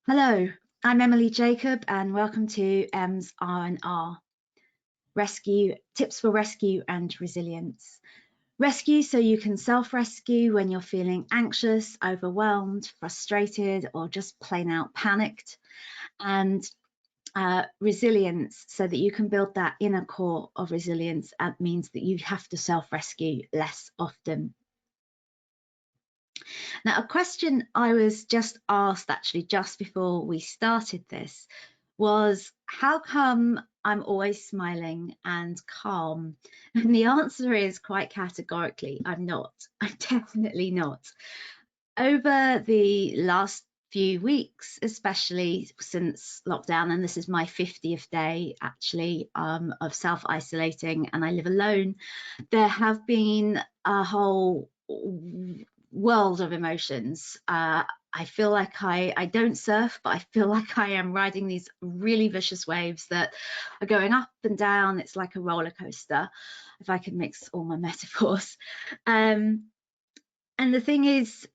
Hello, I'm Emily Jacob and welcome to Em's R&R, Rescue Tips for Rescue and Resilience. Rescue so you can self-rescue when you're feeling anxious, overwhelmed, frustrated, or just plain out panicked. And resilience so that you can build that inner core of resilience. That means that you have to self-rescue less often. Now, a question I was just asked actually just before we started this was, how come I'm always smiling and calm? And the answer is quite categorically, I'm not. I'm definitely not. Over the last few weeks, especially since lockdown, and this is my 50th day actually of self-isolating, and I live alone, there have been a whole world of emotions. I feel like I don't surf, but I feel like I am riding these really vicious waves that are going up and down. It's like a roller coaster, if I could mix all my metaphors. And the thing is,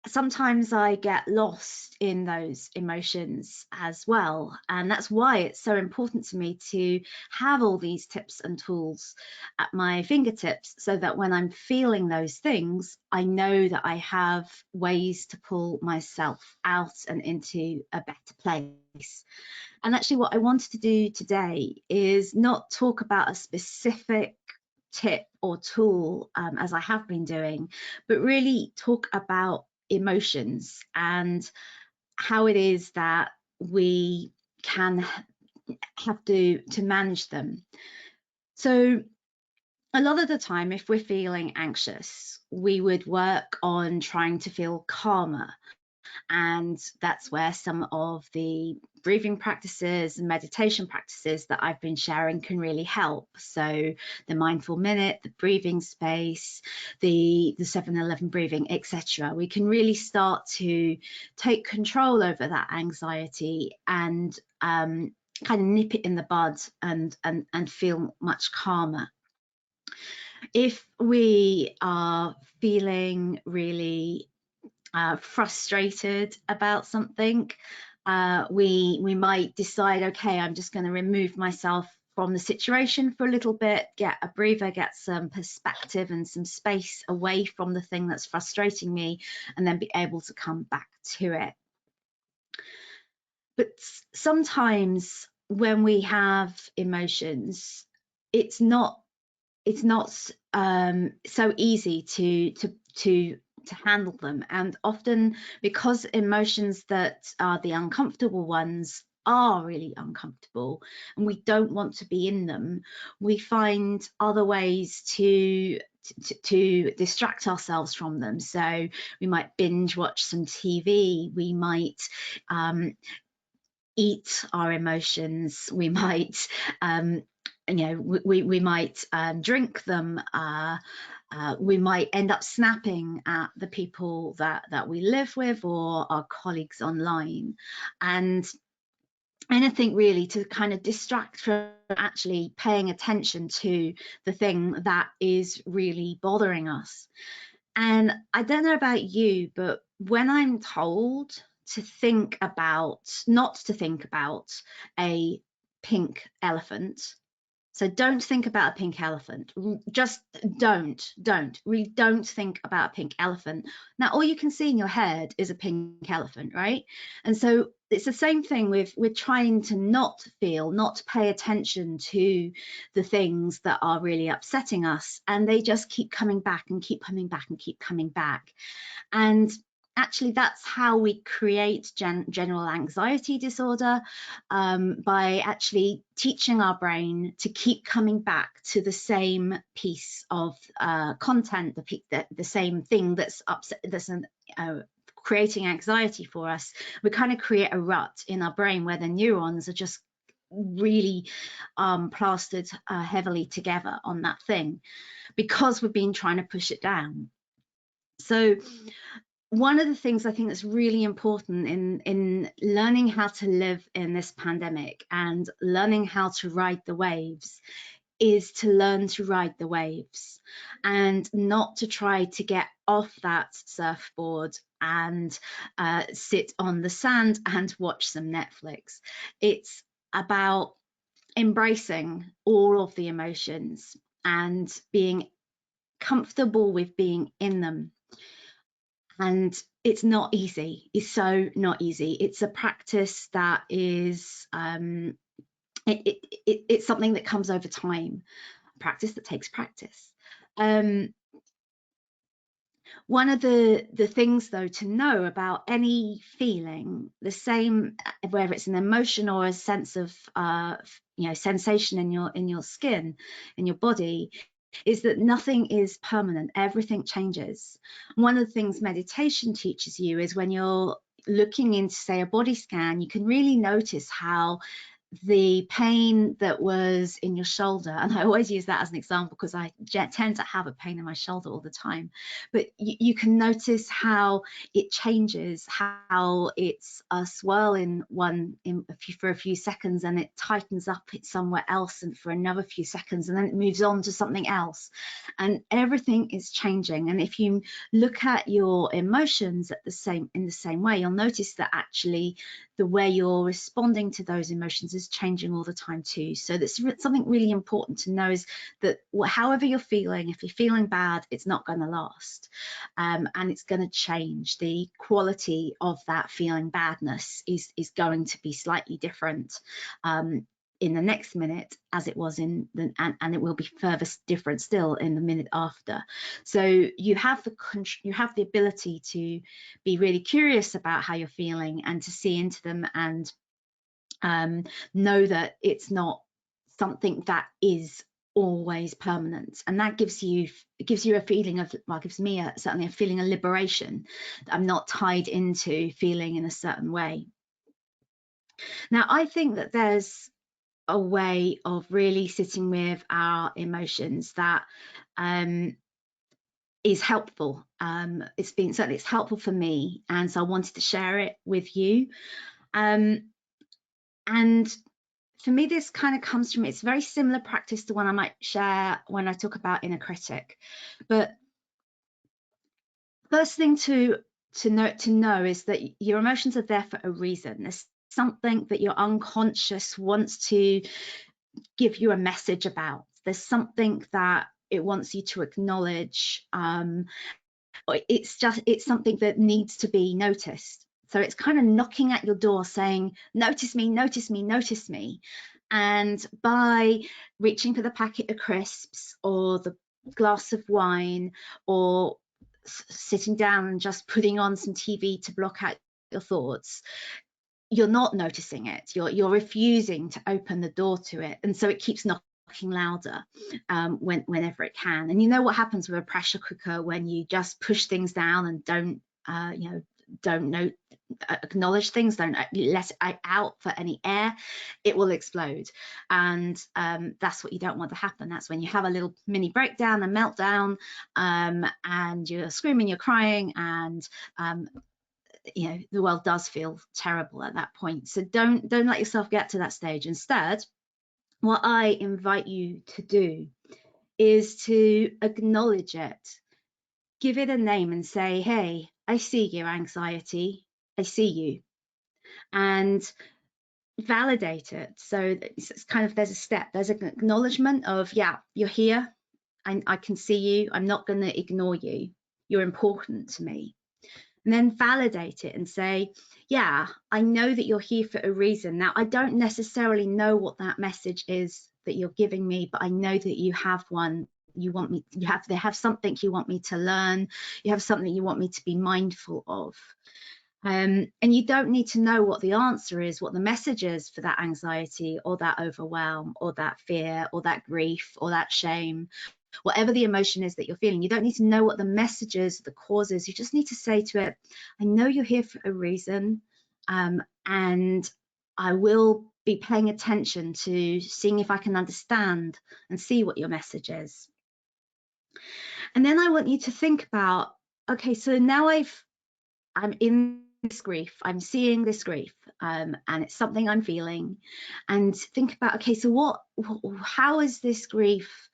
sometimes I get lost in those emotions as well. And that's why it's so important to me to have all these tips and tools at my fingertips, so that when I'm feeling those things, I know that I have ways to pull myself out and into a better place. And actually what I wanted to do today is not talk about a specific tip or tool as I have been doing, but really talk about emotions and how it is that we can have to manage them. So a lot of the time, if we're feeling anxious, we would work on trying to feel calmer. And that's where some of the breathing practices and meditation practices that I've been sharing can really help. So the mindful minute, the breathing space, the 7-11 breathing, etc. We can really start to take control over that anxiety and kind of nip it in the bud and feel much calmer. If we are feeling really frustrated about something, we might decide, okay, I'm just going to remove myself from the situation for a little bit, get a breather, get some perspective and some space away from the thing that's frustrating me, and then be able to come back to it. But sometimes when we have emotions, it's not so easy to handle them. And often, because emotions that are the uncomfortable ones are really uncomfortable and we don't want to be in them, we find other ways to distract ourselves from them. So we might binge watch some TV, we might eat our emotions, we might we might drink them, we might end up snapping at the people that we live with or our colleagues online, and anything really to kind of distract from actually paying attention to the thing that is really bothering us. And I don't know about you, but when I'm told not to think about a pink elephant, so don't think about a pink elephant. Just really don't think about a pink elephant. Now, all you can see in your head is a pink elephant, right? And so it's the same thing with trying to not pay attention to the things that are really upsetting us. And they just keep coming back and keep coming back and keep coming back. And actually, that's how we create general anxiety disorder, by actually teaching our brain to keep coming back to the same piece of content, the same thing that's creating anxiety for us. We kind of create a rut in our brain where the neurons are just really plastered heavily together on that thing, because we've been trying to push it down. So one of the things I think that's really important in learning how to live in this pandemic and learning how to ride the waves is to learn to ride the waves and not to try to get off that surfboard and sit on the sand and watch some Netflix. It's about embracing all of the emotions and being comfortable with being in them. And it's not easy. It's so not easy. It's a practice that is it's something that comes over time, practice that takes practice. One of the things though to know about any feeling, the same whether it's an emotion or a sense of sensation in your skin, in your body, is that nothing is permanent. Everything changes. One of the things meditation teaches you is when you're looking into, say, a body scan, you can really notice how the pain that was in your shoulder, and I always use that as an example because I tend to have a pain in my shoulder all the time, but you can notice how it changes, how it's a swirl for a few seconds, and it tightens up somewhere else and for another few seconds, and then it moves on to something else, and everything is changing. And if you look at your emotions in the same way, you'll notice that actually the way you're responding to those emotions is changing all the time too. So that's something really important to know, is that however you're feeling, if you're feeling bad, it's not going to last, and it's going to change. The quality of that feeling badness is going to be slightly different in the next minute as it was and it will be further different still in the minute after. So you have the ability to be really curious about how you're feeling and to see into them, and know that it's not something that is always permanent, and that gives you a feeling of, well, gives me certainly a feeling of liberation. I'm not tied into feeling in a certain way. Now, I think that there's a way of really sitting with our emotions that is helpful. It's helpful for me, and so I wanted to share it with you. And for me, this kind of comes from, it's a very similar practice to one I might share when I talk about inner critic. But first thing to know is that your emotions are there for a reason. There's something that your unconscious wants to give you a message about. There's something that it wants you to acknowledge. It's something that needs to be noticed. So it's kind of knocking at your door saying, notice me, notice me, notice me. And by reaching for the packet of crisps or the glass of wine, or sitting down and just putting on some TV to block out your thoughts, you're not noticing it. You're refusing to open the door to it, and so it keeps knocking louder whenever it can. And you know what happens with a pressure cooker when you just push things down and don't acknowledge things, don't let it out for any air, it will explode. And that's what you don't want to happen. That's when you have a little mini breakdown and meltdown, and you're screaming, you're crying, and the world does feel terrible at that point. So don't let yourself get to that stage. Instead, what I invite you to do is to acknowledge it, give it a name and say, hey, I see you, anxiety, I see you, and validate it. So it's kind of, there's a step, there's an acknowledgement of, yeah, you're here, I can see you, I'm not going to ignore you, you're important to me. And then validate it and say, yeah, I know that you're here for a reason. Now, I don't necessarily know what that message is that you're giving me, but I know that you have one. They have something you want me to learn. You have something you want me to be mindful of. And you don't need to know what the answer is, what the message is for that anxiety or that overwhelm or that fear or that grief or that shame. Whatever the emotion is that you're feeling, you don't need to know what the message is, the cause is. You just need to say to it, I know you're here for a reason, and I will be paying attention to seeing if I can understand and see what your message is. And then I want you to think about, okay, so now I'm in this grief, I'm seeing this grief, and it's something I'm feeling, and think about, okay, so how is this grief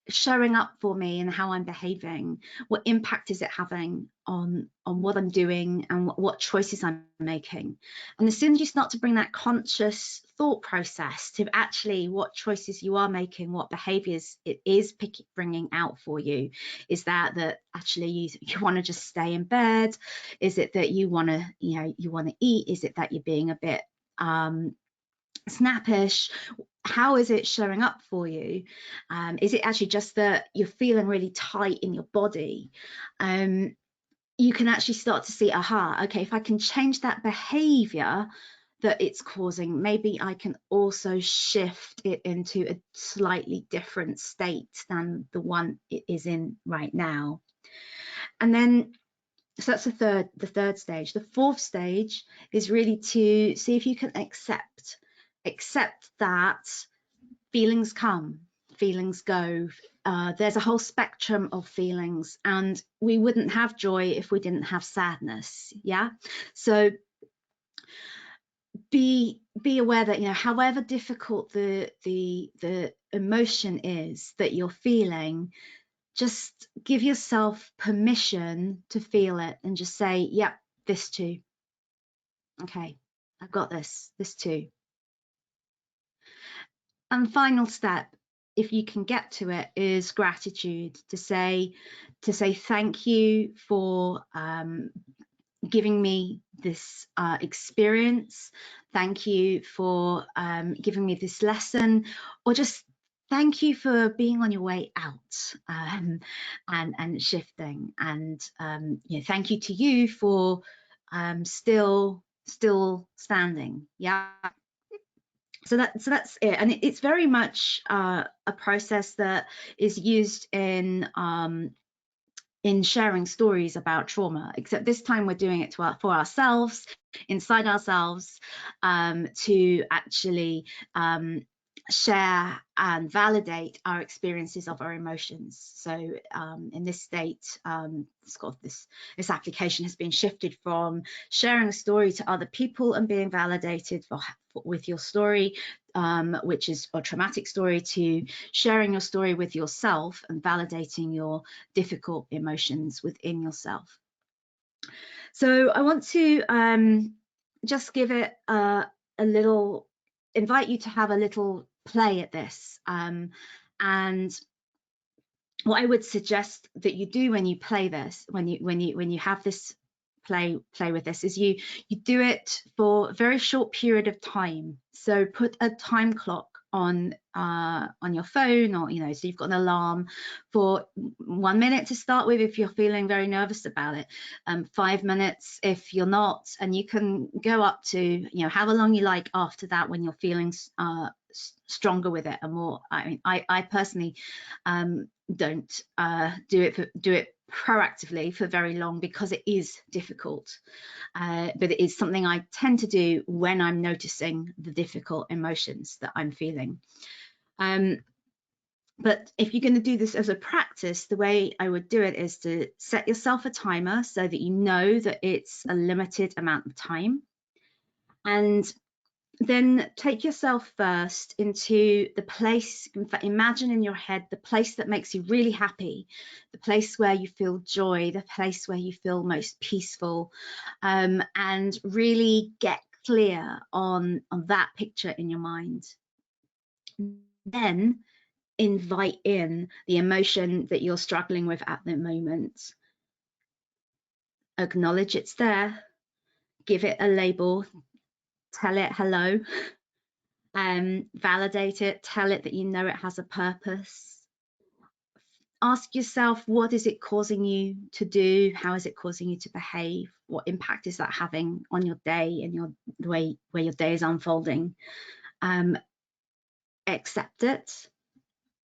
showing up for me and how I'm behaving? What impact is it having on what I'm doing and what choices I'm making? And as soon as you start to bring that conscious thought process to actually what choices you are making, what behaviors it is bringing out for you, is that actually you want to just stay in bed? Is it that you want to eat? Is it that you're being a bit snappish? How is it showing up for you? Is it actually just that you're feeling really tight in your body? You can actually start to see, aha, okay, if I can change that behavior that it's causing, maybe I can also shift it into a slightly different state than the one it is in right now. And then, so that's the third stage. The fourth stage is really to see if you can accept that feelings come, feelings go. There's a whole spectrum of feelings, and we wouldn't have joy if we didn't have sadness. Yeah. So be aware that, however difficult the emotion is that you're feeling, just give yourself permission to feel it and just say, yep, this too. Okay, I've got this too. And final step, if you can get to it, is gratitude. To say thank you for giving me this experience. Thank you for giving me this lesson, or just thank you for being on your way out and shifting. And thank you to you for still standing. Yeah. So that's it, and it's very much a process that is used in sharing stories about trauma, except this time we're doing it for ourselves, inside ourselves, to actually share and validate our experiences of our emotions. So in this state, this application has been shifted from sharing a story to other people and being validated with your story, which is a traumatic story, to sharing your story with yourself and validating your difficult emotions within yourself. So I want to just give it invite you to have a little play at this. And what I would suggest that you do when you play this, when you have this play with this, is you do it for a very short period of time. So put a time clock on your phone, or so you've got an alarm for 1 minute to start with if you're feeling very nervous about it, 5 minutes if you're not, and you can go up to however long you like after that when you're feeling stronger with it and more. I mean, I personally don't do it proactively for very long because it is difficult, but it is something I tend to do when I'm noticing the difficult emotions that I'm feeling. But if you're going to do this as a practice, the way I would do it is to set yourself a timer so that you know that it's a limited amount of time, and then take yourself first into the place. In fact, imagine in your head the place that makes you really happy, the place where you feel joy, the place where you feel most peaceful, and really get clear on that picture in your mind. Then invite in the emotion that you're struggling with at the moment. Acknowledge it's there, give it a label, tell it hello. Validate it, tell it that you know it has a purpose. Ask yourself, what is it causing you to do? How is it causing you to behave? What impact is that having on your day and the way where your day is unfolding? Accept it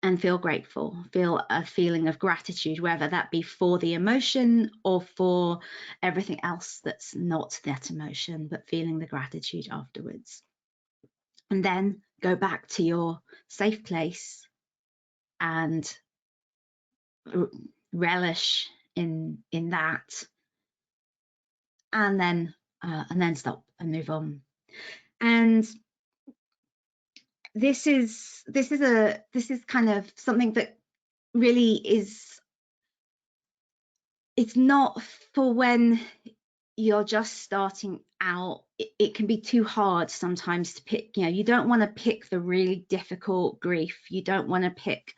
and feel grateful. Feel a feeling of gratitude, whether that be for the emotion or for everything else that's not that emotion, but feeling the gratitude afterwards. And then go back to your safe place and relish in that, and then and then stop and move on. And this is kind of something that really is, it's not for when you're just starting out. It can be too hard sometimes to pick, you know, you don't want to pick the really difficult grief, you don't want to pick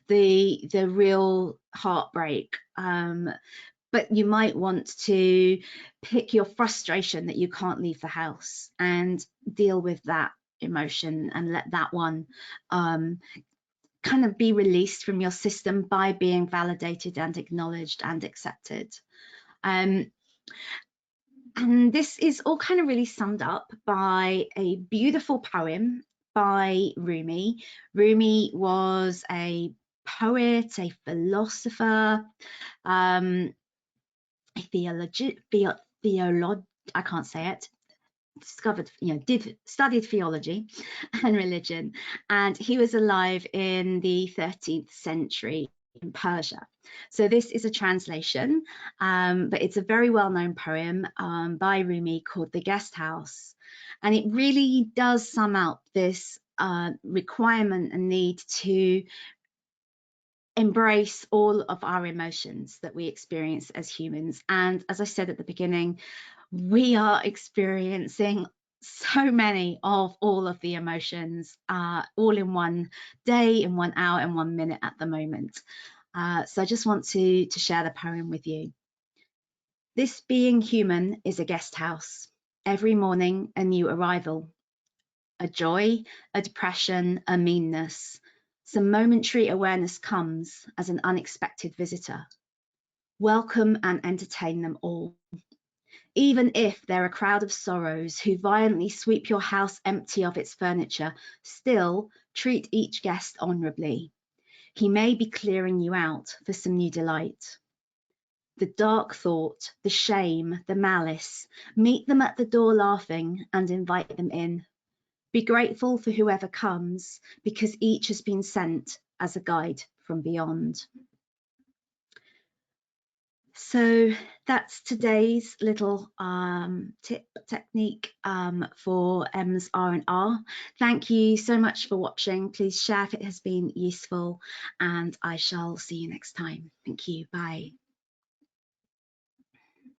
the real heartbreak, but you might want to pick your frustration that you can't leave the house and deal with that emotion and let that one kind of be released from your system by being validated and acknowledged and accepted. And this is all kind of really summed up by a beautiful poem by Rumi. Rumi was a poet, a philosopher, a I can't say it, discovered, you know, studied theology and religion, and he was alive in the 13th century in Persia. So this is a translation, but it's a very well-known poem by Rumi called The Guest House, and it really does sum up this requirement and need to embrace all of our emotions that we experience as humans. And as I said at the beginning, we are experiencing so many of all of the emotions all in one day, in 1 hour, in 1 minute at the moment. So I just want to share the poem with you. This being human is a guest house. Every morning a new arrival, a joy, a depression, a meanness. Some momentary awareness comes as an unexpected visitor. Welcome and entertain them all. Even if they're a crowd of sorrows who violently sweep your house empty of its furniture, still treat each guest honourably. He may be clearing you out for some new delight. The dark thought, the shame, the malice, meet them at the door laughing and invite them in. Be grateful for whoever comes, because each has been sent as a guide from beyond. So that's today's little tip technique for M's R&R. Thank you so much for watching. Please share if it has been useful, and I shall see you next time. Thank you. Bye.